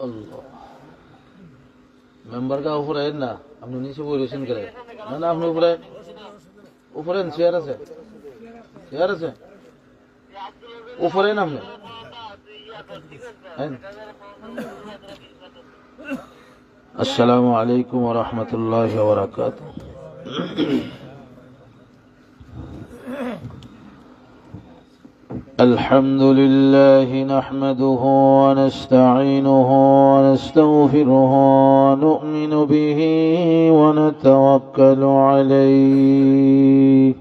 আল্লাহ member কা উপরে না আপনি নিচে বলেছেন করে না না আপনি উপরে উপরে চেয়ার আছে চেয়ার আছে উপরে না আপনি আসসালামু আলাইকুম ওয়া রাহমাতুল্লাহি ওয়া বারাকাতুহু الحمد لله نحمده ونستعينه ونستغفره ونؤمن به ونتوكل عليه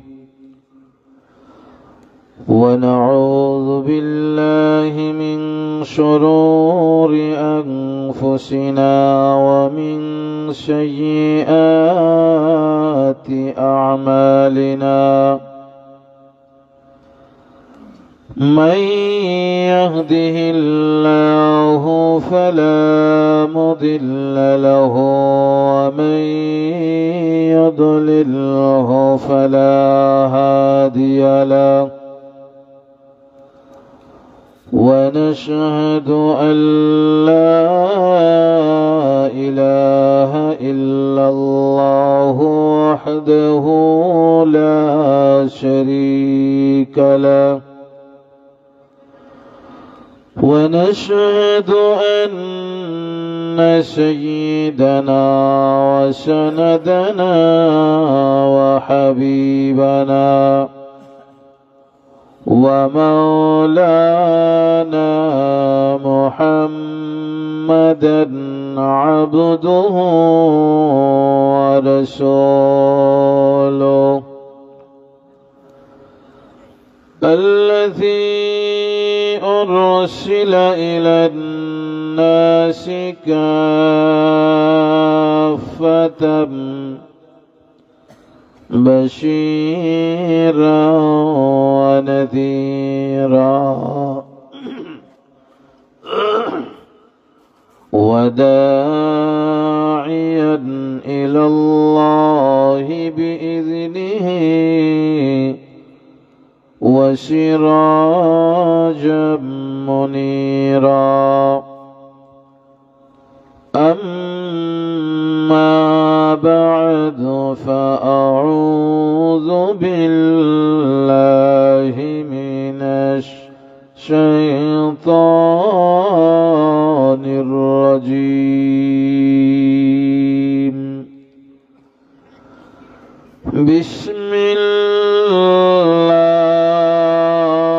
ونعوذ بالله من شرور أنفسنا ومن سيئات أعمالنا من يهده الله فلا مضل له ومن يضلله فلا هادي له ونشهد أن لا إله إلا الله وحده لا شريك له ونشهد أن سيدنا وسندنا وحبيبنا ومولانا محمدا عبده ورسوله الذي أرسل إلى الناس كافة بشيرا ونذيرا وداعيا إلى الله بإذنه وسراجا منيرا أما بعد فأعوذ بالله من الشيطان الرجيم بسم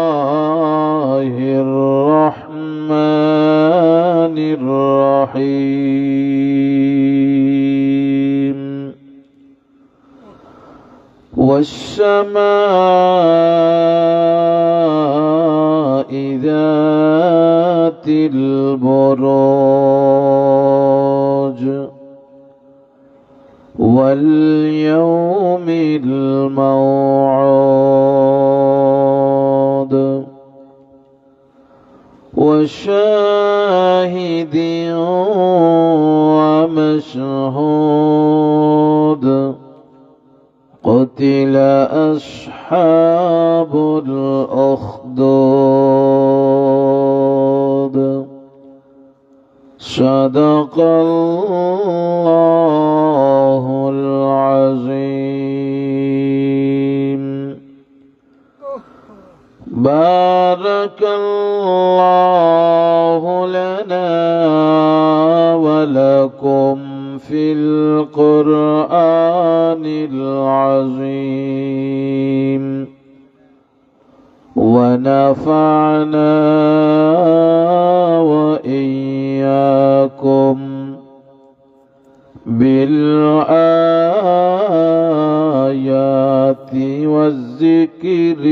الله الرحمن الرحيم والسماء ذات البروج واليوم الموعود وشاهد ومشهود قتل أصحاب الأخدود صدق الله العظيم بارك الله لنا ولكم في القرآن العظيم ونفعنا وإياكم بالآيات والذكر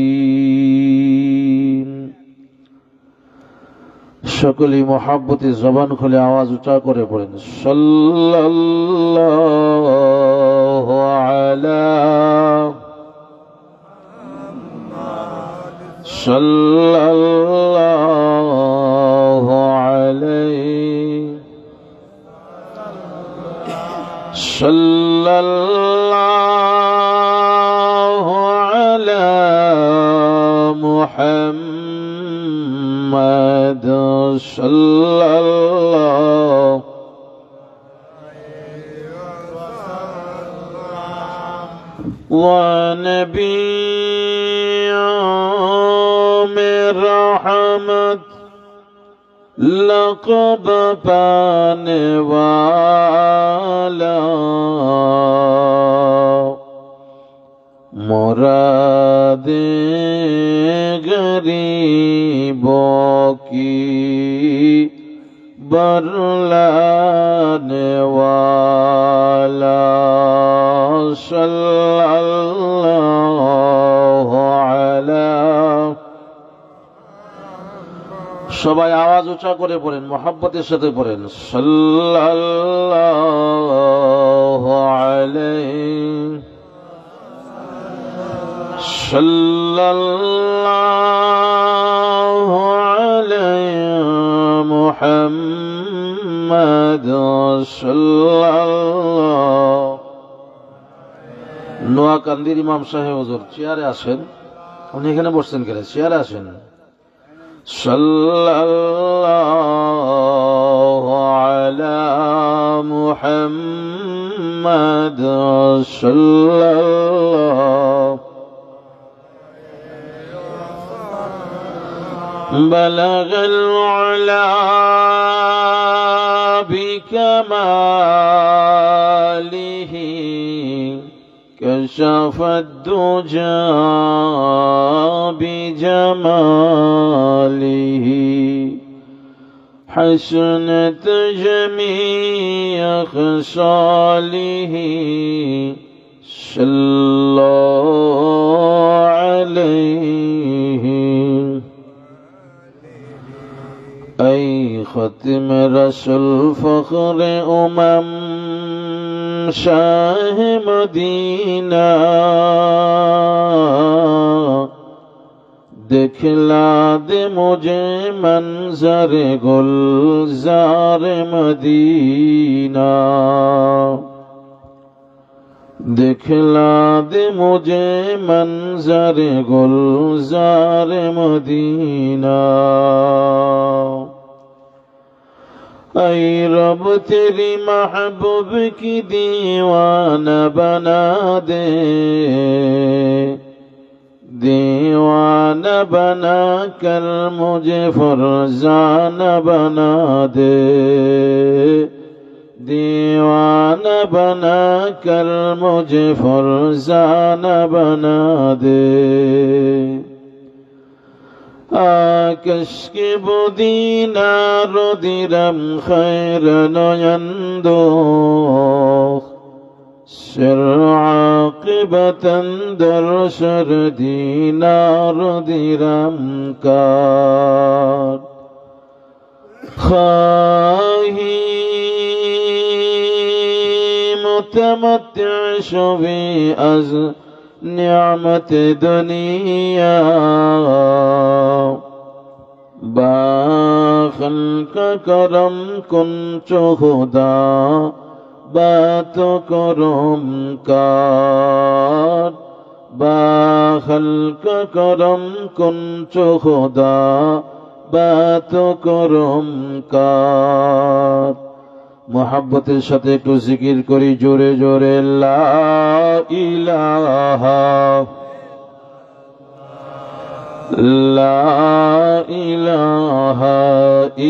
الحكيم সকলে মহব্বতে জবান খুলে আওয়াজ উঁচা করে পড়েন সাল্লাল্লাহু আলা সাল্লাল্লাহু আলাইহি সাল্লাল্লাহু আলা মুহাম্মাদ সাল্লাল্লাহু ونبي رحمت لقب پانے والا مراد غریبوں کی برلانے والا সাল্লাল্লাহু আলাইহি। সবাই আওয়াজ উঁচা করে পড়েন, মহব্বতের সাথে পড়েন, সাল্লাল্লাহু আলাইহি সাল্লাল্লাহু আলাইহি মুহাম্মদ সাল্লাল্লাহু। নোয়াকান্দির ইমাম সাহেব হুজুর চেয়ারে আসেন, উনি এখানে বসছেন কেন, চেয়ারে আসেন। সাল্লাল্লাহু আলা মুহাম্মদ সাল্লাল্লাহু বালাগাল উলা বিকামালিহি كشف الدجى بجماله حسنت جميع خصاله صلى الله عليه أي ختم رسول فخر شاہ مدینہ دکھلا دے مجھے منظر گلزار مدینہ دکھلا دے مجھے منظر گلزار مدینہ اے رب تیری محبوب کی دیوانہ بنا دے دیوانہ بنا کر مجھے فرزانہ بنا دے دیوانہ بنا کر مجھے فرزانہ بنا دے آکش کے بدینار و دیرم خیر نویندوخ سر عاقبتا در سر دینار و دیرم کار خواہی متمتع شوی از نعمت دنیا با خلق کرم کن چو خدا بات کرم کار با خلق کرم کن چو خدا بات کرم کار মোহাব্বতের সাথে একটু জিকির করি জোরে জোরে লা ইলাহা লা ইলাহা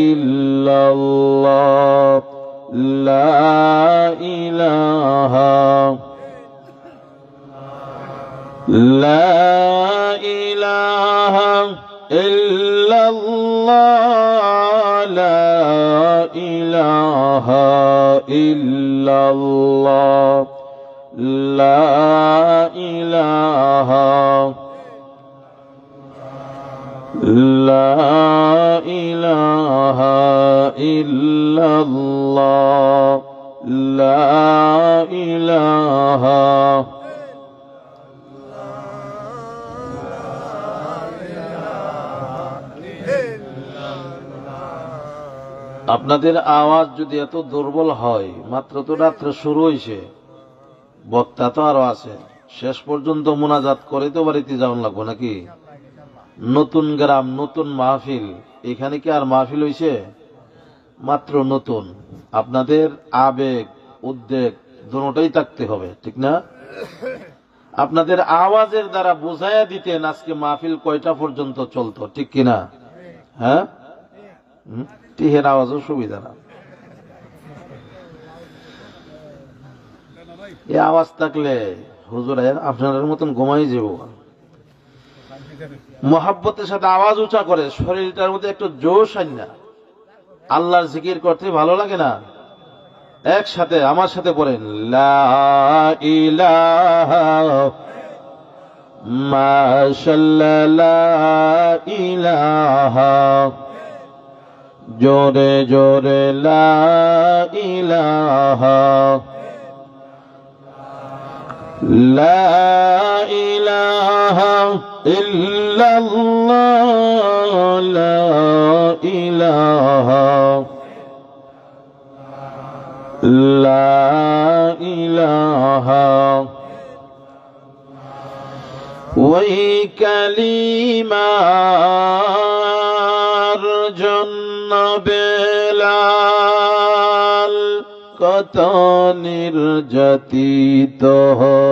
ইল্লাল্লাহ লা ইলাহা লা ইলাহা ইল্লাল্লাহ লা ইলাহা ইল্লাল্লাহ লা ইলাহা লা ইলাহা ইল্লাল্লাহ লা ইলাহা আপনাদের আওয়াজ যদি এত দুর্বল হয়, মাত্র তো রাত্র শুরু হয়েছে, বক্তা তো আরো আছে, শেষ পর্যন্ত মোনাজাত করে তো বাড়িতে যাওয়ান লাগবো নাকি? নতুন গ্রাম, নতুন মাহফিল। এখানে কি আর মাহফিল হইছে? মাত্র নতুন। আপনাদের আবেগ, উদ্বেগ দুটোটাই থাকতে হবে, ঠিক না? আপনাদের আওয়াজের দ্বারা বুঝাইয়া দিতেন আজকে মাহফিল কয়টা পর্যন্ত চলতো, ঠিক কিনা? হ্যাঁ, টিহের আওয়াজও সুবিধা না। এই আওয়াজ থাকলে হুজুর আপনার মতন ঘুমাই যাব। মহাব্বতের সাথে আওয়াজ উঁচা করে শরীরটার মধ্যে একটু জোশ আন না। আল্লাহর জিকির করতে ভালো লাগে না? একসাথে আমার সাথে পড়েন, লা ইলাহা মাশাআল্লাহ, লা ইলাহা, জোরে জোরে লা ইলাহা, লা ইলাহা ইল্লাল্লাহ, লা ইলাহা, লা ইলাহা। ওই কালিমার জন্য বেলাল কত নির্যাতিত হলেন।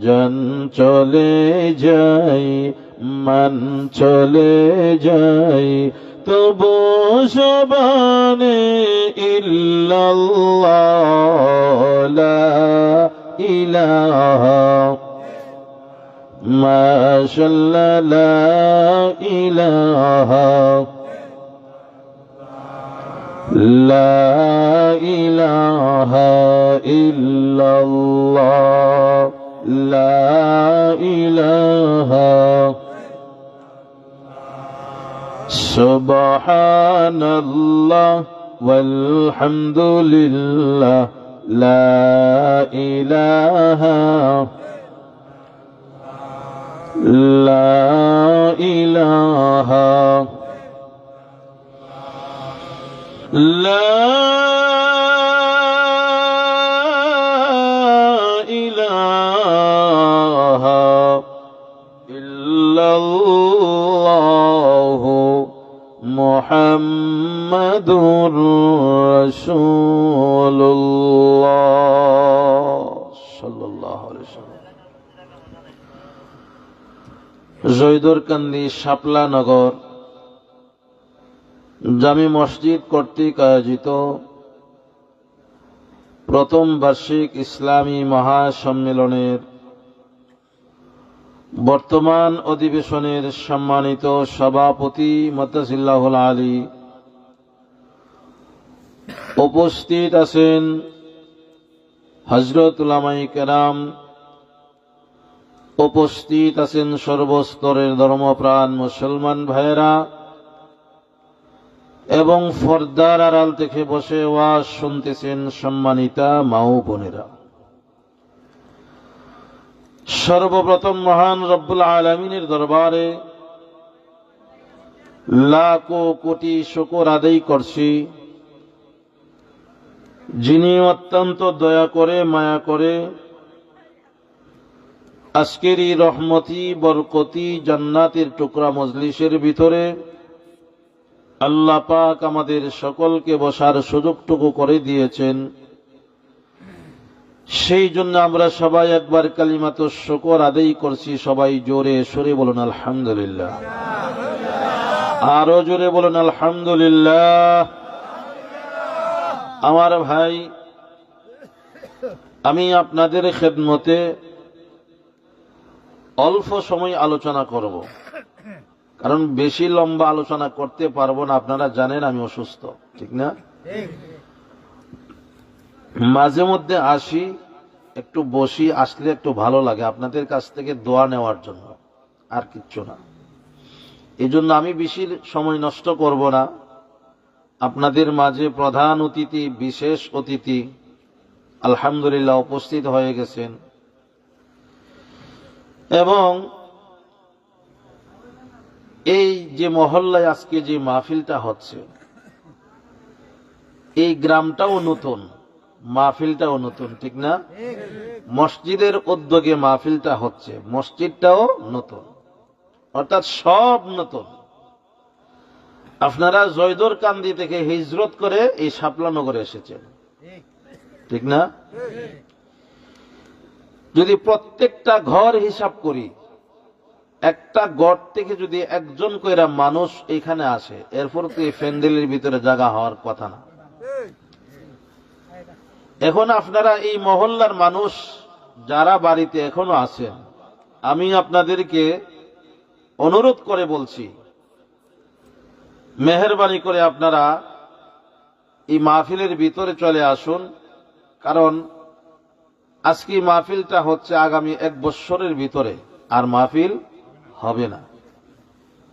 জান চলে যাই, মান চলে যাই, তবু জবানে ইল্লাল্লাহ, লা ইলাহা মাশাআল্লাহ, লা ইলাহা, লা ইলাহা ইল্লাল্লাহ, লা ইলাহা। সুবহানাল্লাহ ওয়ালহামদুলিল্লাহ, লা ইলাহা, লা ইলাহা, লা ইলাহা ইল্লাল্লাহু মুহাম্মাদুর রাসূলুল্লাহ সাল্লাল্লাহু আলাইহি ওয়াসাল্লাম। জয়দুরকান্দি শাপলা নগর জামি মসজিদ কর্তৃক আয়োজিত প্রথম বার্ষিক ইসলামী মহাসম্মেলনের বর্তমান অধিবেশনের সম্মানিত সভাপতি মাদ্দাজিল্লাহুল আলী, উপস্থিত আছেন হযরত উলামায়ে কেরাম, উপস্থিত আছেন সর্বস্তরের ধর্মপ্রাণ মুসলমান ভাইয়েরা এবং পর্দার আড়াল থেকে বসে ওয়াজ শুনতেছেন সম্মানিতা মা ও বোনেরা। সর্বপ্রথম মহান রব্বুল আলামিনের দরবারে লাখো কোটি শুকর আদায় করছি, যিনি অত্যন্ত দয়া করে মায়া করে আজকের এই রহমতি বরকতি জান্নাতের টুকরা মজলিসের ভিতরে আল্লাহ পাক আমাদের সকলকে বসার সুযোগটুকু করে দিয়েছেন। সেই জন্য আমরা সবাই একবার কালিমাতুশ শুকর আদায় করছি। সবাই জোরে সরে বলুন আলহামদুলিল্লাহ, আরো জোরে বলুন আলহামদুলিল্লাহ। আমার ভাই, আমি আপনাদের খেদমতে অল্প সময় আলোচনা করব, কারণ বেশি লম্বা আলোচনা করতে পারবো না। আপনারা জানেন আমি অসুস্থ, ঠিক না? মাঝে মধ্যে আসি, একটু বসি, আসলে একটু ভালো লাগে আপনাদের কাছ থেকে দোয়া নেওয়ার জন্য, আর কিচ্ছু না। এই জন্য আমি বেশি সময় নষ্ট করব না। আপনাদের মাঝে প্রধান অতিথি, বিশেষ অতিথি আলহামদুলিল্লাহ উপস্থিত হয়ে গেছেন এবং এই যে মহল্লায় আজকে যে মাহফিলটা হচ্ছে, এই গ্রামটাও নতুন, মাহফিলটাও নতুন, ঠিক না? মসজিদের উদ্যোগে মাহফিলটা হচ্ছে, মসজিদটাও নতুন, অর্থাৎ সব নতুন। আপনারা জয়দুর কান্দি থেকে হিজরত করে এই শাপলানগরে এসেছেন, ঠিক না? যদি প্রত্যেকটা ঘর হিসাব করি, একটা ঘর থেকে যদি একজন কইরা মানুষ এখানে আসে, এরপর তো এই প্যান্ডেলের ভিতরে জায়গা হওয়ার কথা না। এখন আপনারা এই মহল্লার মানুষ যারা বাড়িতে এখনো আছেন, আমি আপনাদেরকে অনুরোধ করে বলছি, মেহেরবানি করে আপনারা এই মাহফিলের ভিতরে চলে আসুন। কারণ আজকে মাহফিলটা হচ্ছে আগামী 1 বছরের ভিতরে আর মাহফিল হবে না।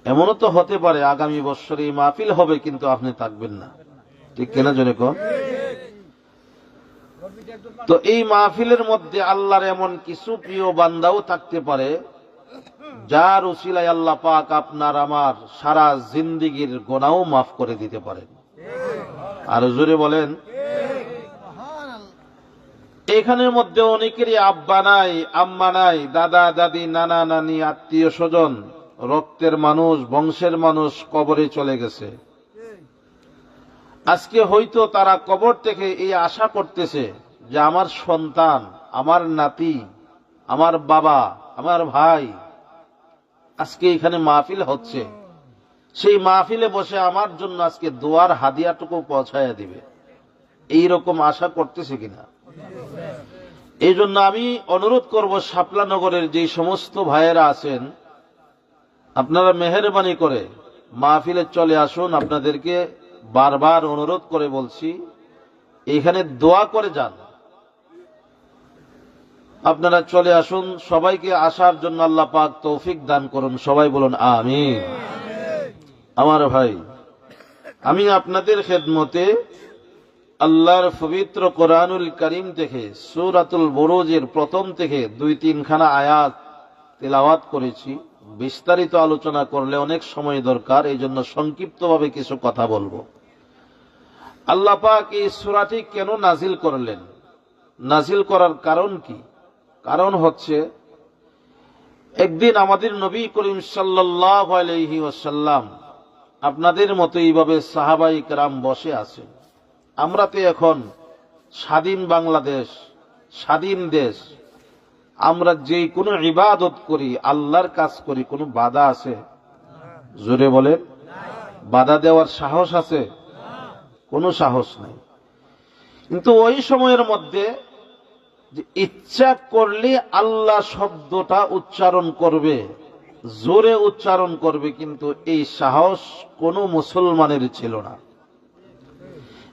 এমনও তো হতে পারে আগামী বছরে এই মাহফিল হবে কিন্তু আপনি থাকবেন না, ঠিক কিনা জনে কন? তো এই মাহফিলের মধ্যে আল্লাহর এমন কিছু প্রিয় বান্দাও থাকতে পারে যার উসিলায় আল্লাহ পাক আপনার আমার সারা জিন্দেগীর গুনাহও মাফ করে দিতে পারেন। আর জোরে বলেন। এখানের মধ্যে অনেকেরই আব্বা নাই, আম্মা নাই, দাদা দাদি, নানা নানি, আত্মীয় স্বজন, রক্তের মানুষ, বংশের মানুষ কবরে চলে গেছে। আজকে হয়তো তারা কবর থেকে এই আশা করতেছে যে আমার সন্তান, আমার নাতি, আমার বাবা, আমার ভাই আজকে এখানে মাহফিল হচ্ছে, সেই মাহফিলে বসে আমার জন্য আজকে দোয়ার হাদিয়াটুকু পৌঁছায়া দিবে, এইরকম আশা করতেছে কিনা। এই জন্য আমি অনুরোধ করব, শাপলানগরের যে সমস্ত ভাইয়েরা আছেন, আপনারা মেহেরবানি করে মাহফিলে চলে আসুন। আপনাদেরকে বারবার অনুরোধ করে বলছি, এখানে দোয়া করে যান। আপনারা চলে আসুন, সবাইকে আসার জন্য আল্লাহ পাক তৌফিক দান করুন। সবাই বলুন আমিন। আমার ভাই, আমি আপনাদের খেদমতে আল্লাহর পবিত্র কোরআনুল কারীম থেকে সূরাতুল বুরুজের প্রথম থেকে 2-3 খানা আয়াত তেলাওয়াত করেছি। বিস্তারিত আলোচনা করলে অনেক সময় দরকার, এই জন্য সংক্ষিপ্তভাবে কিছু কথা বলবো। আল্লাহ পাক এই সূরাটি কেন নাজিল করলেন, নাজিল করার কারণ কি? কারণ হচ্ছে, একদিন আমাদের নবী করিম সাল্লাল্লাহু আলাইহি ওয়াসাল্লাম আপনাদের মতো এইভাবে সাহাবায়ে কেরাম বসে আছেন। আমরা তো এখন স্বাধীন বাংলাদেশ, স্বাধীন দেশ, আমরা যে কোনো ইবাদত করি, আল্লাহর কাজ করি, কোনো বাধা আছে? জোরে বলেন। বাধা দেওয়ার সাহস আছে? কোনো সাহস নাই। কিন্তু ওই সময়ের মধ্যে যে ইচ্ছা করলে আল্লাহ শব্দটা উচ্চারণ করবে, জোরে উচ্চারণ করবে, কিন্তু এই সাহস কোনো মুসলমানের ছিল না।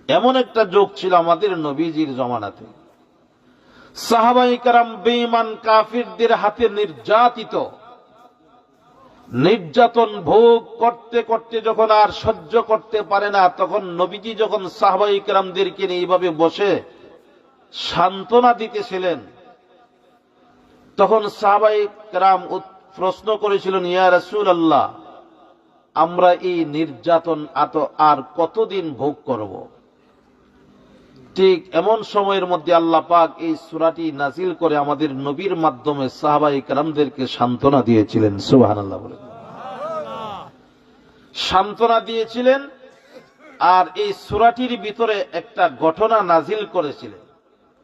এমন একটা যুগ ছিল আমাদের নবীজির জমানাতে। সাহাবায়ে কেরাম বেঈমান কাফিরদের হাতে নির্যাতিত, নির্যাতন ভোগ করতে করতে যখন আর সহ্য করতে পারে না, তখন নবীজি যখন সাহাবায়ে কেরামদেরকে নিয়ে এইভাবে বসে সান্ত্বনা দিতেছিলেন, তখন সাহাবায়ে কেরাম প্রশ্ন করেছিলেন, ইয়া রাসূলুল্লাহ, আমরা এই নির্যাতন আর কতদিন ভোগ করব? ঠিক এমন সময়ের মধ্যে আল্লাহ পাক এই সূরাটি নাজিল করে আমাদের নবীর মাধ্যমে সাহাবায়ে কেরামদেরকে সান্ত্বনা দিয়েছিলেন। সুবহানাল্লাহ বলেন। সান্ত্বনা দিয়েছিলেন, আর এই সূরাটির ভিতরে একটা ঘটনা নাজিল করেছিলেন।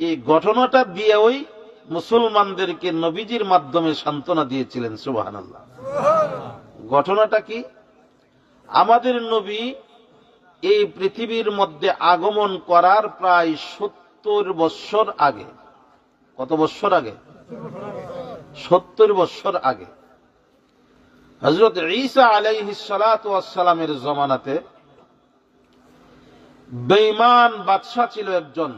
এই ঘটনাটা দিয়ে ওই মুসলমানদেরকে নবীজির মাধ্যমে সান্ত্বনা দিয়েছিলেন। সুবহানাল্লাহ। ঘটনাটা কি? আমাদের নবী এই পৃথিবীর মধ্যে আগমন করার প্রায় 70 বছর আগে, কত বছর আগে? 70 বছর আগে হযরত ঈসা আলাইহিস সালাতু ওয়াস সালামের জমানাতে বেঈমান বাদশা ছিল একজন,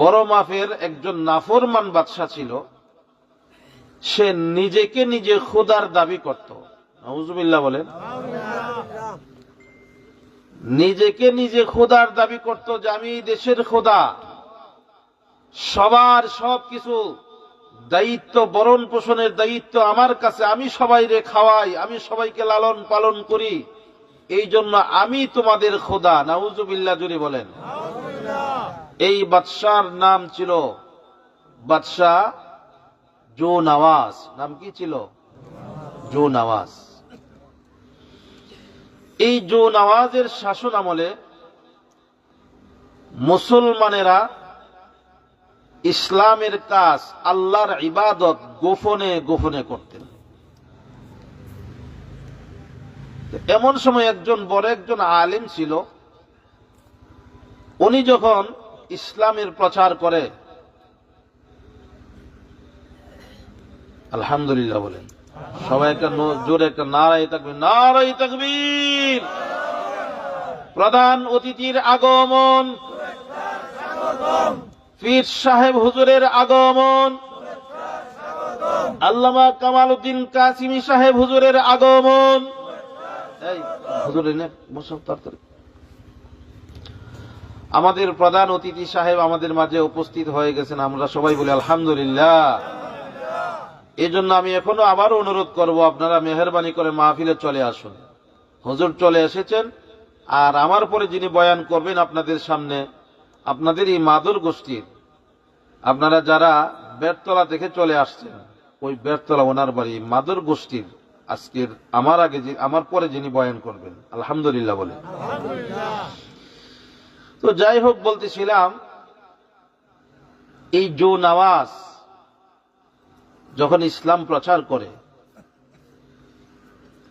বড় মাপের একজন নাফরমান বাদশা ছিল। সে নিজেকে নিজে খোদার দাবি করত। নাউজুবিল্লাহ বলেন। নিজেকে নিজে খোদার দাবি করত যে আমি এই দেশের খোদা, সবার সবকিছু দায়িত্ব, বরণ পোষণের দায়িত্ব আমার কাছে, আমি সবাইরে খাওয়াই, আমি সবাইকে লালন পালন করি, এই জন্য আমি তোমাদের খোদা। নাউজুবিল্লাহ জুড়ে বলেন। এই বাদশার নাম ছিল বাদশাহ জো নওয়াজ। নাম কি ছিল? জো নওয়াজ। এই জো নওয়াজের শাসন আমলে মুসলমানেরা ইসলামের কাজ, আল্লাহর ইবাদত গোপনে গোপনে করতেন। এমন সময় একজন বড় একজন আলেম ছিল, উনি যখন ইসলামের প্রচার করে, আলহামদুলিল্লাহ বলেন সবাই, একটা জোরে একটা নারায়ে তাকবীর, নারায়ে তাকবীর। প্রধান অতিথির আগমন, পীর সাহেব হুজুরের আগমন, আল্লামা কামাল উদ্দিন কাসিমি সাহেব হুজুরের আগমন। এই হুজুর এনে বসো তাড়াতাড়ি। আমাদের প্রধান অতিথি সাহেব আমাদের মাঝে উপস্থিত হয়ে গেছেন, আমরা সবাই বলি আলহামদুলিল্লাহ। এই জন্য আমি এখনো আবারও অনুরোধ করব, আপনারা মেহেরবানি করে মাহফিলে চলে আসুন। হুজুর চলে এসেছেন, আর আমার পরে যিনি বয়ান করবেন আপনাদের সামনে, আপনাদের এই মাদুর গোষ্ঠীর, আপনারা যারা বেরতলা থেকে চলে আসছেন, ওই বেরতলা ওনার বাড়ি মাদুর গোষ্ঠীর আজকের আমার পরে যিনি বয়ান করবেন, আলহামদুলিল্লাহ বলে। তো যাই হোক, বলতেছিলাম এই জো নওয়াজ যখন ইসলাম প্রচার করে,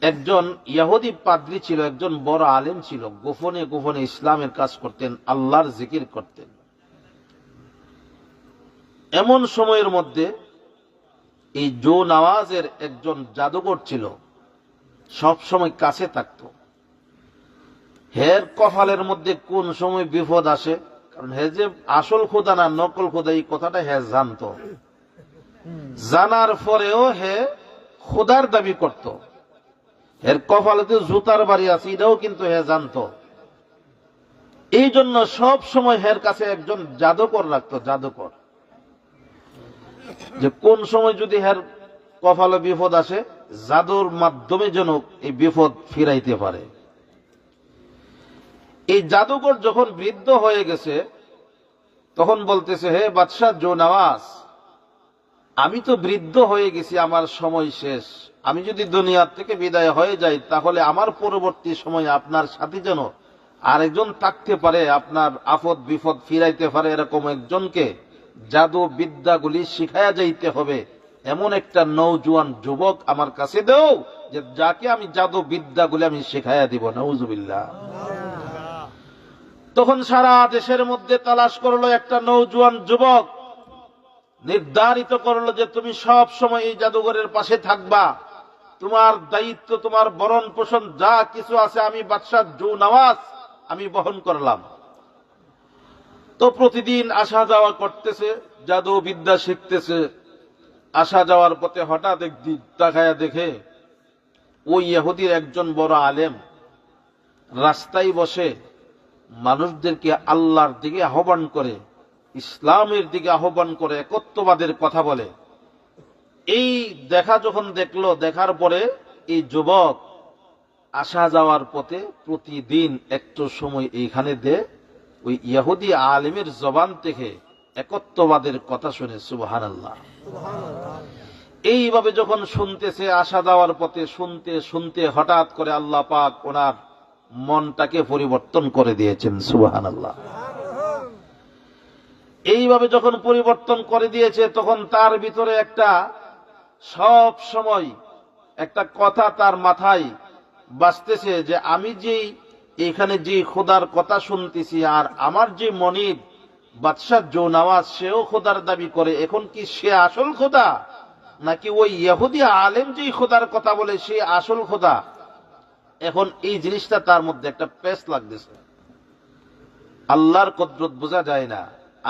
একজন ইহুদি পাদ্রী ছিল, একজন বড় আলেম ছিল, গোপনে গোপনে ইসলামের কাজ করতেন, আল্লাহর জিকির করতেন। এমন সময়ের মধ্যে এই জো নওয়াজের একজন জাদুকর ছিল, সব সময় কাছে থাকত। হের কপালের মধ্যে কোন সময় বিপদ আসে, কারণ হে যে আসল খোদা না নকল খোদা, এই কথাটা হে জানত। জানার পরেও হে খোদার দাবি করত। এর কপালে যে জুতার বাড়ি আছে এটাও কিন্তু হে জানত। এই জন্য সব সময় হের কাছে একজন জাদুকর রাখত, জাদুকর, যে কোন সময় যদি হের কপালে বিপদ আসে, জাদুর মাধ্যমে যেন এই বিপদ ফিরাইতে পারে। এই জাদুকর যখন বৃদ্ধ হয়ে গেছে, তখন বলতেছে, হে বাদশাহ জো নওয়াজ, আমি তো বৃদ্ধ হয়ে গেছি, আমার সময় শেষ। আমি যদি দুনিয়ার থেকে বিদায় হয়ে যাই, তাহলে আমার পরবর্তী সময় আপনার সাথে যেন আরেকজন থাকতে পারে, আপনার আপদ বিপদ ফিরাইতে পারে, এরকম একজনকে জাদু বিদ্যাগুলি শিখায়া যাইতে হবে, এমন একটা নওজোয়ান যুবক আমার কাছে দাও, যে যাকে আমি জাদু বিদ্যাগুলি আমি শিখায়া দিব। নাউজুবিল্লাহ। তখন সারা দেশের মধ্যে তালাশ করলো একটা নওজোয়ান যুবক, নির্ধারিত করলো যে তুমি সব সময় এই জাদুঘরের পাশে থাকবা, তোমার দায়িত্ব, তোমার ভরণ পোষণ যা কিছু আছে আমি বাদশাহ জো নওয়াজ আমি বহন করলাম। তো প্রতিদিন আসা যাওয়া করতেছে, জাদু বিদ্যা শিখতেছে। আসা যাওয়ার পথে হঠাৎ একদিন তাকায়া দেখে ওই ইহুদির একজন বড় আলেম রাস্তায় বসে মানুষদেরকে আল্লাহর দিকে আহ্বান করে, ইসলামের দিকে আহ্বান করে, একত্ববাদের কথা বলে। এই দেখা যখন দেখলো, দেখার পরে এই যুবক আসা যাওয়ার পথে প্রতিদিন একটু সময় এইখানে দে, ওই ইহুদি আলেমের জবান থেকে একত্ববাদের কথা শুনে। সুবহানাল্লাহ। এইভাবে যখন শুনতেছে, আসা যাওয়ার পথে শুনতে শুনতে হঠাৎ করে আল্লাহ পাক ওনার মনটাকে পরিবর্তন করে দিয়েছেন। সুবহানাল্লাহ। এইভাবে যখন পরিবর্তন করে দিয়েছে, তখন তার ভিতরে একটা সব সময় একটা কথা তার মাথায় বাজতেছে, যে আমি যে এখানে যে খোদার কথা শুনতেছি, আর আমার যে মনিব বাদশাহ জো নওয়াজ, সেও খোদার দাবি করে, এখন কি সে আসল খোদা, নাকি ওই ইহুদি আলেম যে খোদার কথা বলে সে আসল খোদা? এখন এই জিনিসটা তার মধ্যে একটা পেশ লাগতেছে। আল্লাহর কুদরত বোঝা যায় না।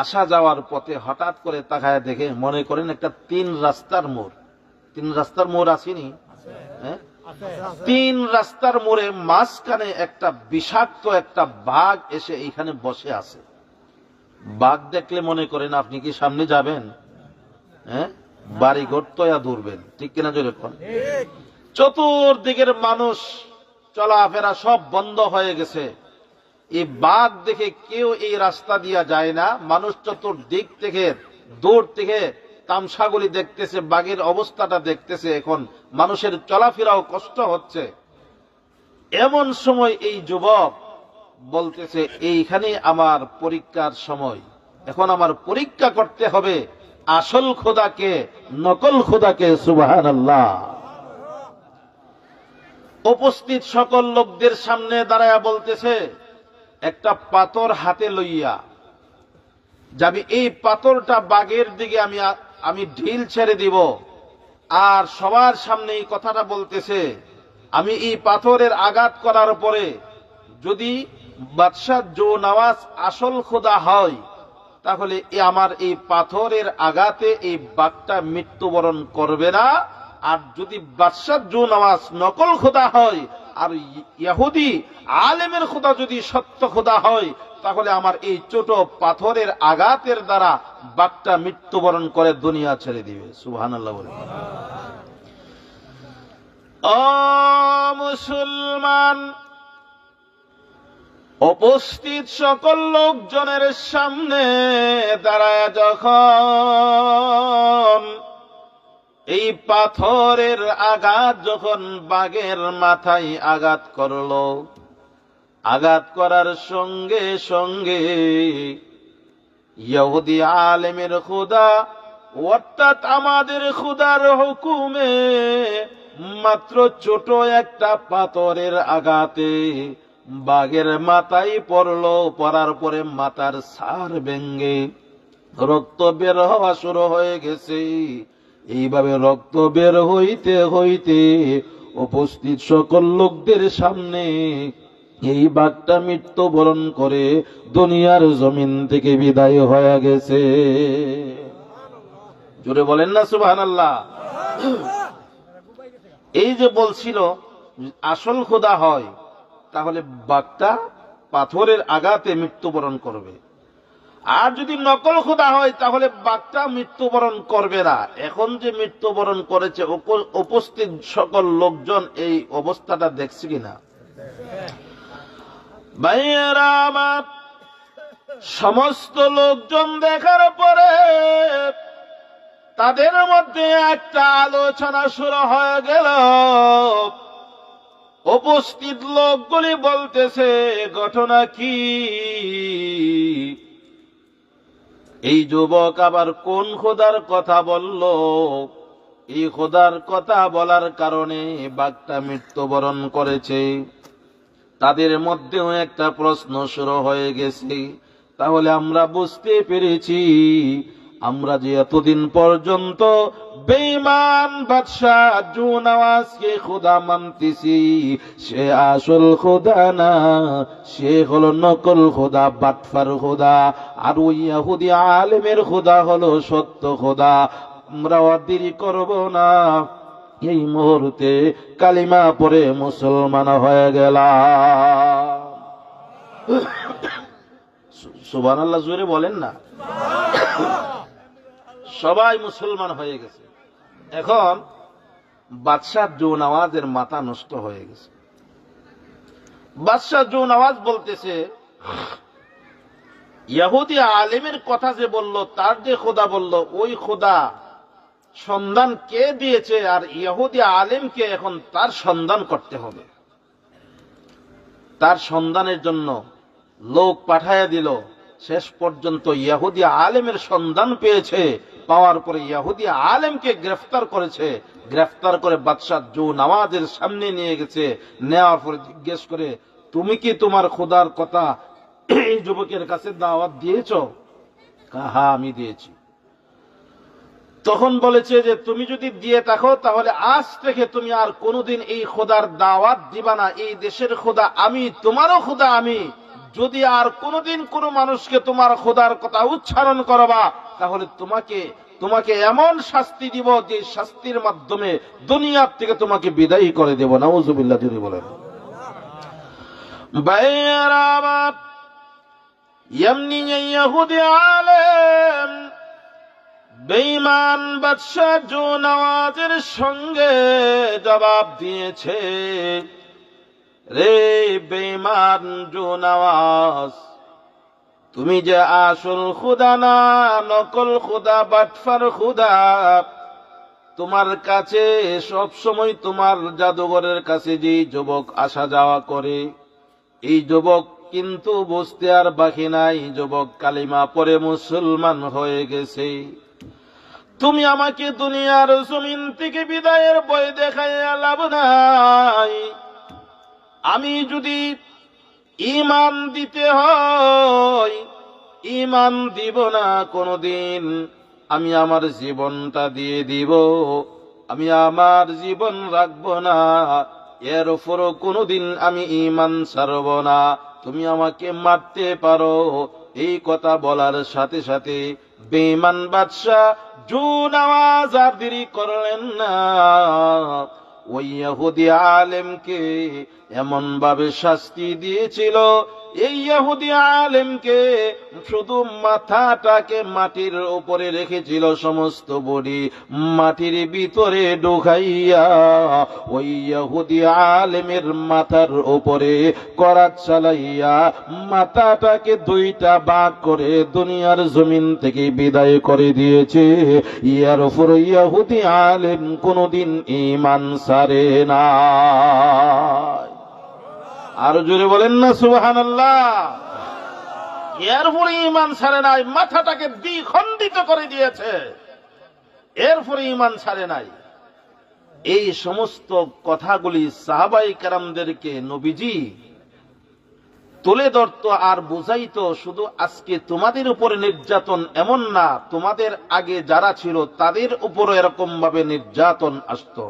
আসা যাওয়ার পথে হঠাৎ করে তাকায় দেখে, মনে করেন একটা তিন রাস্তার মোড়, তিন রাস্তার মোড় আসেনি? হ্যাঁ, তিন রাস্তার মোড়ে মাঝখানে একটা বিষাক্ত একটা বাঘ এসে এইখানে বসে আছে। বাঘ দেখলে মনে করেন আপনি কি সামনে যাবেন? হ্যাঁ, বাড়ি ঘর তয়া দৌড়বেন, ঠিক কিনা? যখন চতুর্দিকের মানুষ চলাফেরা সব বন্ধ হয়ে গেছে, এই বাঘ দেখে কেউ এই রাস্তা দিয়া যায় না। মানুষ চতুর্দিক থেকে দূর থেকে তামসাগুলি দেখতেছে, বাঘের অবস্থাটা দেখতেছে। এখন মানুষের চলাফেরাও কষ্ট হচ্ছে। এমন সময় এই যুবক বলতেছে, এইখানে আমার পরীক্ষার সময়, এখন আমার পরীক্ষা করতে হবে আসল খোদাকে নকল খোদাকে। সুবহানাল্লাহ। উপস্থিত সকল লোকদের সামনে দাঁড়ায়া বলতেছে, একটা পাথর হাতে লইয়া যাবি, এই পাথরটা বাঘের দিকে আমি ঢিল ছেড়ে দিব। আর সবার সামনে এই কথাটা বলতেছে, আমি এই পাথরের আঘাত করার পরে যদি বাদশাহ জো নওয়াজ আসল খোদা হয়, তাহলে আমার এই পাথরের আঘাতে এই বাঘটা মৃত্যুবরণ করবে না। আর যদি বাদশাহ জো নওয়াজ নকল খোদা হয় আর ইহুদি আলেমের খোদা যদি সত্য খোদা হয়, তাহলে আমার এই ছোট পাথরের আঘাতের দ্বারা বাঘটা মৃত্যুবরণ করে দুনিয়া ছেড়ে দিবে। সুবহানাল্লাহ বলে। ও মুসলমান, উপস্থিত সকল লোকজনের সামনে দাঁড়ায় যখন এই পাথরের আঘাত যখন বাঘের মাথায় আঘাত করলো, আঘাত করার সঙ্গে সঙ্গে ইহুদি আলেমের খোদা অর্থাৎ আমাদের খোদার হুকুমে মাত্র ছোট একটা পাথরের আঘাতে বাঘের মাথায় পড়লো। পড়ার পরে মাথার ছার ভেঙ্গে রক্ত বের হওয়া শুরু হয়ে গেছে। এইভাবে রক্ত বের হইতে হইতে উপস্থিত সকল লোকদের সামনে এই বাঘটা মৃত্যুবরণ করে দুনিয়ার জমিন থেকে বিদায় হয়ে গেছে। জোরে বলেন না সুবহানাল্লাহ। এই যে বলছিল আসল খোদা হয়, তাহলে বাঘটা পাথরের আঘাতে মৃত্যুবরণ করবে। আর যদি নকল খোদা হয়, তাহলে বাঘটা মৃত্যুবরণ করবে না। এখন যে মৃত্যুবরণ করেছে, উপস্থিত সকল লোকজন এই অবস্থাটা দেখছে কিনা? ভাইয়েরা আমার, সমস্ত লোকজন দেখার পরে তাদের মধ্যে একটা আলোচনা শুরু হয়ে গেল। উপস্থিত লোকগুলি বলতেছে, ঘটনা কি? এই যুবক আবার কোন খোদার কথা বলল? এই খোদার কথা বলার কারণে বাঘটা মৃত্যুবরণ করেছে। তাদের মধ্যেও একটা প্রশ্ন শুরু হয়ে গেছে। তাহলে আমরা বুঝতে পেরেছি, আমরা যে এতদিন পর্যন্ত বেঈমান বাদশাহ জো নওয়াজকে খোদা মানতেছি, সে আসল খোদা না, সে হলো নকল খোদা, বাটফার খোদা। আর ওই ইহুদি আলেমের খোদা হলো সত্য খোদা। আমরা দেরি করব না, এই মুহূর্তে কালিমা পড়ে মুসলমান হয়ে গেলাম। সুবহানাল্লাহ জোরে বলেন না। সবাই মুসলমান হয়ে গেছে। এখন বাদশাহ জো নওয়াজের মাথা নষ্ট হয়ে গেছে। বাদশাহ জো নওয়াজ বলতেছে, ইহুদি আলেমের কথা যে বলল, তার যে খোদা বলল, ওই খোদা সন্ধান কে দিয়েছে? আর ইহুদি আলেমকে এখন তার সন্ধান করতে হবে। তার সন্ধানের জন্য লোক পাঠাইয়া দিল। শেষ পর্যন্ত ইহুদি আলেমের সন্ধান পেয়েছে। পাওয়ার পরে ইহুদি আলেমকে গ্রেফতার করেছে। গ্রেফতার করে বাদশাহ জো নওয়াজের সামনে নিয়ে গেছে। নেওয়ার পরে জিজ্ঞেস করে, তুমি কি তোমার খোদার কথা এই যুবকের কাছে দাওয়াত দিয়েছ? হ্যাঁ, আমি দিয়েছি। তখন বলেছে যে, তুমি যদি দিয়ে থাকো, তাহলে আজ থেকে তুমি আর কোনোদিন এই খোদার দাওয়াত দিবা না। এই দেশের খোদা আমি, তোমারও খোদা আমি। যদি আর কোনোদিন কোনো মানুষকে তোমার খোদার কথা উচ্চারণ করবা, তাহলে তোমাকে এমন শাস্তি দিব যে শাস্তির মাধ্যমে দুনিয়ার থেকে তোমাকে বিদায়ী করে দেব। নাউজুবিল্লাহ যদি বলেন। ভাইয়েরা আমার, এমনি ইহুদি আলেম বেঈমান বাদশাহ জো নওয়াজের সঙ্গে জবাব দিয়েছে। রে বেঈমান জোনাওয়াজ, তুমি যে আসল খুদা না, নকল খুদা, বাটফার খুদা। তোমার কাছে সব সময় তোমার জাদুঘরের কাছে যে যুবক আসা যাওয়া করে, এই যুবক কিন্তু বুঝতে আর বাকি নাই, যুবক কালিমা পড়ে মুসলমান হয়ে গেছে। তুমি আমাকে দুনিয়ার জমিন থেকে বিদায়ের ভয় দেখাইয়া লাভ নাই। আমি যদি ঈমান দিতে হয়, ঈমান দিব না কোনদিন। আমি আমার জীবনটা দিয়ে দিব, আমি আমার জীবন রাখবো না। এর উপরও কোনদিন আমি ঈমান ছাড়ব না। তুমি আমাকে মারতে পারো। এই কথা বলার সাথে সাথে বেঈমান বাদশা জোনাওয়াজ আর দেরি করলেন না, ওই ইহুদি আলেমকে এমন ভাবে শাস্তি দিয়েছিল। এই ইহুদি আলেমকে শুধু মাথাটাকে মাটির উপরে রেখেছিল, সমস্ত বডি মাটির ভিতরে ঢুকাইয়া ওই ইহুদি আলেমের মাথার উপরে করাত চালাইয়া মাথাটাকে দুইটা ভাগ করে দুনিয়ার জমিন থেকে বিদায় করে দিয়েছে। ইয়ার উপর ইহুদি আলেম কোনদিন ঈমান ছাড়ে না। আর জোরে বলেন না সুবহানাল্লাহ। এরপরে ঈমান ছাড়ে নাই, মাথাটাকে দ্বিখণ্ডিত করে দিয়েছে, এরপরে ঈমান ছাড়ে নাই। এই সমস্ত কথাগুলি সাহাবায়ে কেরামদেরকে নবীজি তুলে ধরতো আর বুঝাইতো। শুধু আজকে তোমাদের উপরে নির্যাতন এমন না, তোমাদের আগে যারা ছিল তাদের উপরও এরকম ভাবে নির্যাতন আসতো।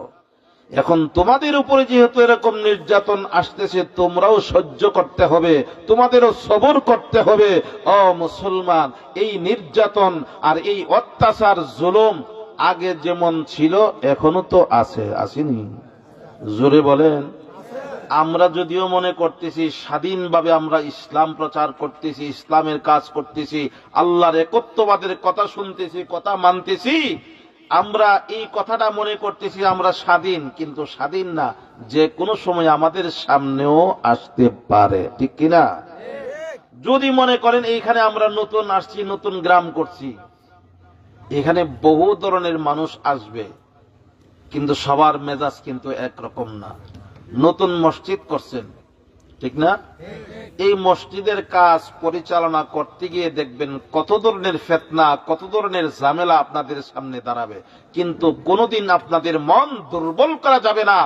এখন তোমাদের উপরে যেহেতু এরকম নির্যাতন আসতেছে, তোমরাও সহ্য করতে হবে, তোমাদেরও সবর করতে হবে। ও মুসলমান, এই নির্যাতন আর এই অত্যাচার জুলুম আগে যেমন ছিল এখনো তো আছে, আসেনি? জোরে বলেন। আমরা যদিও মনে করতেছি স্বাধীনভাবে আমরা ইসলাম প্রচার করতেছি, ইসলামের কাজ করতেছি, আল্লাহর একত্ববাদের কথা শুনতেছি, কথা মানতেছি, আমরা এই কথাটা মনে করতেছি আমরা স্বাধীন, কিন্তু স্বাধীন না। যে কোনো সময় আমাদের সামনেও আসতে পারে, ঠিক কিনা? যদি মনে করেন এইখানে আমরা নতুন আসছি, নতুন গ্রাম করছি, এখানে বহু ধরনের মানুষ আসবে, কিন্তু সবার মেজাজ কিন্তু একরকম না। নতুন মসজিদ করছেন, ঠিক না? এই মসজিদের কাজ পরিচালনা করতে গিয়ে দেখবেন কত ধরনের ফিতনা, কত ধরনের ঝামেলা আপনাদের সামনে দাঁড়াবে, কিন্তু কোনোদিন আপনাদের মন দুর্বল করা যাবে না।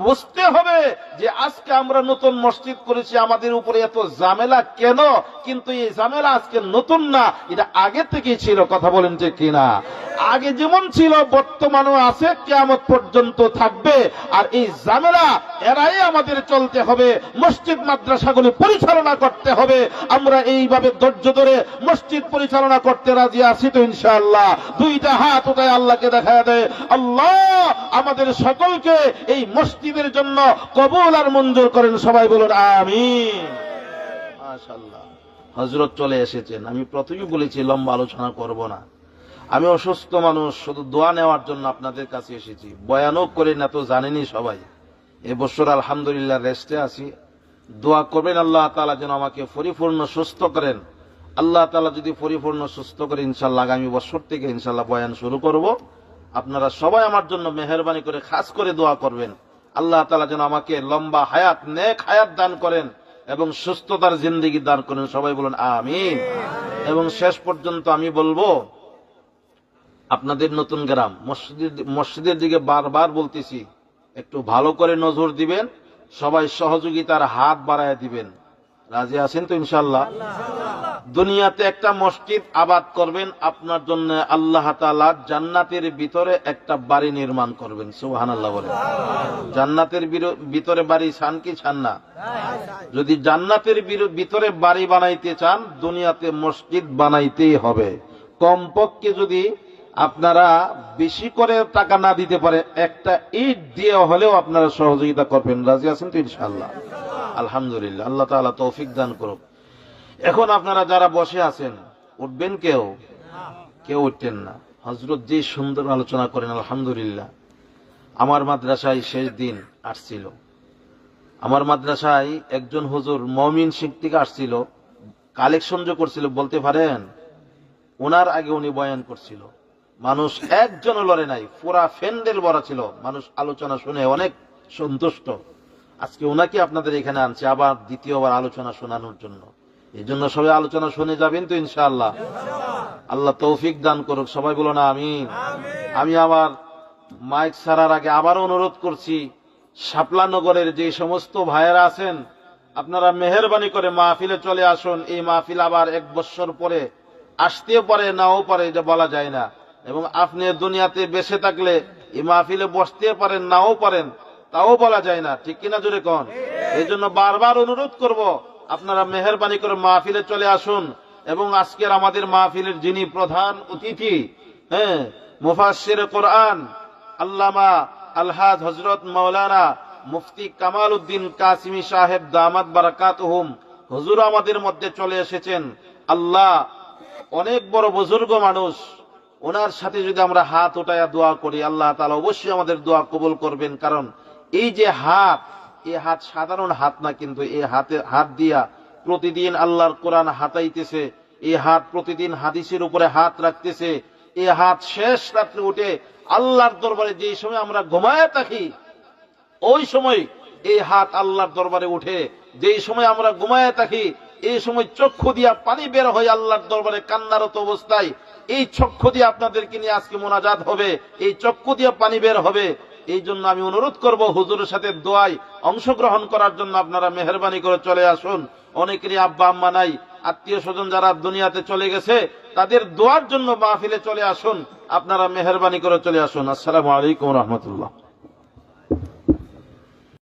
বুঝতে হবে যে আজকে আমরা নতুন মসজিদ করেছি, আমাদের উপরে এত ঝামেলা কেন? কিন্তু এই ঝামেলা আজকে নতুন না, এটা আগে থেকেই ছিল। কথা বলেন ঠিক কিনা? আগে যেমন ছিল বর্তমানেও আছে, কিয়ামত পর্যন্ত থাকবে। আর এই ঝামেলা এরাই আমাদের চলতে হবে, মসজিদ মাদ্রাসাগুলি পরিচালনা করতে হবে। আমরা এইভাবে ধৈর্য ধরে মসজিদ পরিচালনা করতে রাজি আছি তো ইনশাআল্লাহ? দুইটা হাত উঠায় আল্লাহকে দেখায় দেয়, আল্লাহ আমাদের সকলকে এই মসজিদের জন্য কবুল আর মঞ্জুর করেন। সবাই বলুন আমিন। মাশাআল্লাহ, হযরত চলে এসেছেন। আমি প্রথমেই বলেছি লম্বা আলোচনা করব না। আমি অসুস্থ মানুষ, শুধু দোয়া নেওয়ার জন্য আপনাদের কাছে এসেছি। বয়ানও করি না তো জানেনই সবাই। এবছর আলহামদুলিল্লাহ রেস্টে আছি। দোয়া করবেন আল্লাহ তাআলা যেন আমাকে পরিপূর্ণ সুস্থ করেন। আল্লাহ তাআলা যদি পরিপূর্ণ সুস্থ করে ইনশাআল্লাহ আগামী বছর থেকে ইনশাআল্লাহ বয়ান শুরু করব। আপনারা সবাই আমার জন্য মেহেরবানি করে খাস করে দোয়া করবেন। আল্লাহ তাআলা যেন আমাকে লম্বা হায়াত, নেক হায়াত দান করেন এবং সুস্থতার জিন্দেগি দান করেন। সবাই বলুন আমিন। এবং শেষ পর্যন্ত আমি বলবো, আপনাদের নতুন গ্রাম, মসজিদের দিকে বারবার বলতেছি, একটু ভালো করে নজর দিবেন, সবাই সহযোগিতার হাত বাড়ায় দিবেন। রাজি আছেন তো ইনশাআল্লাহ? দুনিয়াতে একটা মসজিদ আবাদ করবেন, আপনার জন্য আল্লাহ তাআলা জান্নাতের ভিতরে একটা বাড়ি নির্মাণ করবেন। সুবহানাল্লাহ বলেন। জান্নাতের ভিতরে বাড়ি চান কি চান না? যদি জান্নাতের ভিতরে বাড়ি বানাইতে চান, দুনিয়াতে মসজিদ বানাইতেই হবে। কমপক্ষে যদি আপনারা বেশি করে টাকা না দিতে পারে, একটা ইট দিয়ে হলেও আপনারা সহযোগিতা করবেন। রাজি আছেন তো ইনশাআল্লাহ? আলহামদুলিল্লাহ, আল্লাহ তাআলা তৌফিক দান করুক। এখন আপনারা যারা বসে আছেন, উঠবেন? কেউ উঠতেন না। হযরত যে সুন্দর আলোচনা করেন, আলহামদুলিল্লাহ। আমার মাদ্রাসায় শেষ দিন আসছিল, আমার মাদ্রাসায় একজন হুজুর মমিন শিখ থেকে আসছিল, কালেকশন যে করছিল বলতে পারেন, ওনার আগে উনি বয়ান করছিল, মানুষ একজনও লড়ে নাই, পুরা ফ্যান্ডেল ভরা ছিল, মানুষ আলোচনা শুনে অনেক সন্তুষ্ট। আজকে ওনাকে আপনাদের এখানে আনছে আবার দ্বিতীয়বার আলোচনা শোনানোর জন্য। এই জন্য সবাই আলোচনা শুনে যাবেন তো ইনশাআল্লাহ। আল্লাহ তৌফিক দান করুক, সবাই বলো না আমিন। আমি আবার মাইক ছাড়ার আগে আবার অনুরোধ করছি, শাপলা নগরের যে সমস্ত ভাইয়েরা আছেন, আপনারা মেহেরবানি করে মাহফিলে চলে আসুন। এই মাহফিল আবার 1 বছর পরে আসতে পারে, নাও পারে, এটা বলা যায় না। এবং আপনি দুনিয়াতে বেঁচে থাকলে এই মাহফিলে বসতে পারেন, নাও পারেন, তাও বলা যায় না, ঠিক কিনা জোরে কোন? এই জন্য বারবার অনুরোধ করব, আপনারা মেহেরবানি করে মাহফিলে চলে আসুন। এবং আজকের আমাদের মাহফিলের যিনি প্রধান অতিথি, মুফাসসির কোরআন আল্লামা আলহাজ হযরত মাওলানা মুফতি কামাল উদ্দিন কাসিমি সাহেব দামাত বারাকাতুহুম, হুজুর আমাদের মধ্যে চলে এসেছেন। আল্লাহ অনেক বড় বুজুর্গ মানুষ, ওনার সাথে যদি আমরা হাত উঠায়া দোয়া করি, আল্লাহ তাআলা অবশ্যই আমাদের দোয়া কবুল করবেন। কারণ এই যে হাত, এই হাত সাধারণ হাত না, কিন্তু এই হাত দিয়া প্রতিদিন আল্লাহর কোরআন হাতাইতেছে, এই হাত প্রতিদিন হাদিসের উপরে হাত রাখতেছে, এই হাত শেষ রাত্রে উঠে আল্লাহর দরবারে যে সময় আমরা ঘুমায় থাকি, ওই সময় এই হাত আল্লাহর দরবারে উঠে। যেই সময় আমরা ঘুমায় থাকি, এই সময় চক্ষু দিয়া পানি বের হয় আল্লাহর দরবারে কান্নারত অবস্থায়। এই চক্ষু দিয়ে আপনাদেরকে নিয়ে আজকে মোনাজাত হবে, এই চক্ষু দিয়ে পানি বের হবে। এই জন্য আমি অনুরোধ করব, হুজুরের সাথে দোয়ায় অংশগ্রহণ করার জন্য আপনারা মেহেরবানি করে চলে আসুন। অনেকেরই আব্বা আম্মা নাই, আত্মীয় স্বজন যারা দুনিয়াতে চলে গেছে, তাদের দোয়ার জন্য মাহফিলে চলে আসুন। আপনারা মেহেরবানি করে চলে আসুন। আসসালামু আলাইকুম ওয়া রাহমাতুল্লাহ।